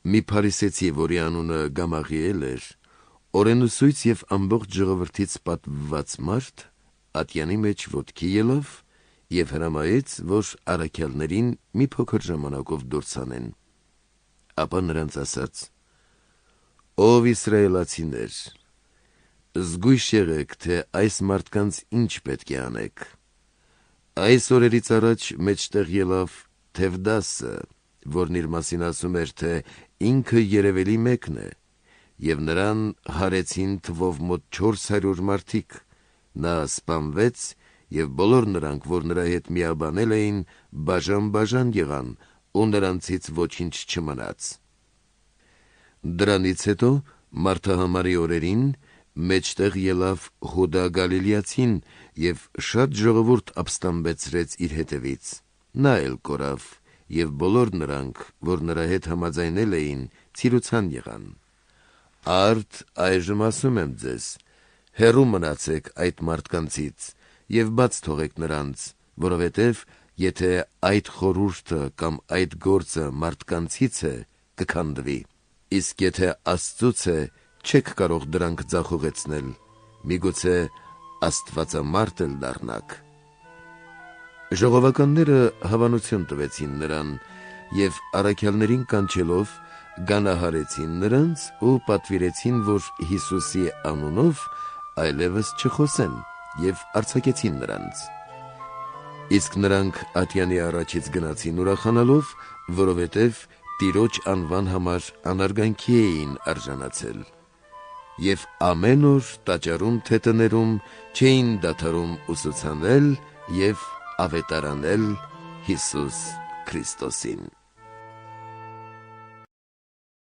մի փարիսեցի, որի անունը Գամաղիել էր, օրենուսույց և ամբողջ ժողովրդից պատվված մարդ, ատյանի մեջ ոտքի ելավ և հրամայեց, որ առաքյալներին մի փոքր ժամանակով դուրս հանեն, ապա նրանց ասաց. «Ով իսրայելացիներ, զգույշ եղեք, թե այս մարդկանց ինչ պետք է անեք։ Այս օրերից առաջ մեջտեղ ելավ Թևդասը, որն իր մասին ասում էր, թե ինքը երևելի մեկն է, և նրան հարեցին թվով մոտ 400 մարդիկ, նա սպանվեց, և բոլոր նրանք, որ նրա հետ միաբանել էին, բաժան-բաժան եղան, ու նրանցից ոչինչ չմնաց։ Դրանից հետո մարդահամարի օրերին մեջտեղ ելավ Հուդա Գալիլեացին և շատ ժողովուրդ ապստամբեցրեց իր հետևից, նա էլ կորավ, և բոլոր նրանք, որ նրա հետ համաձայնել էին, ցիրուցան եղան։ Արդ այժմ ասում եմ ձեզ. հեռու մնացեք այդ մարդկանցից և բաց թողեք նրանց, որովհետև եթե այդ խորհուրդը կամ այդ գործը մարդկանցից է, կքանդվի, իսկ եթե Աստծուց է, չեք կարող դրանք ձախողեցնել, միգուցե աստվածամարդ էլ դառնաք»։ Ժողովականները հավանություն տվեցին նրան և առաքյալներին կանչելով գանահարեցին նրանց ու պատվիրեցին, որ Հիսուսի անունով այլևս չխոսեն, և արձակեցին նրանց։ Իսկ նրանք ատյանի առաջից գնացին ուրախանալով, որովհետև Տիրոջ անվան համար անարգանքի էին արժանացել։ Եվ ամեն օր տաճարում թե տներում չէին դադարում ուսուցանել և ավետարանել Հիսուս Քրիստոսին։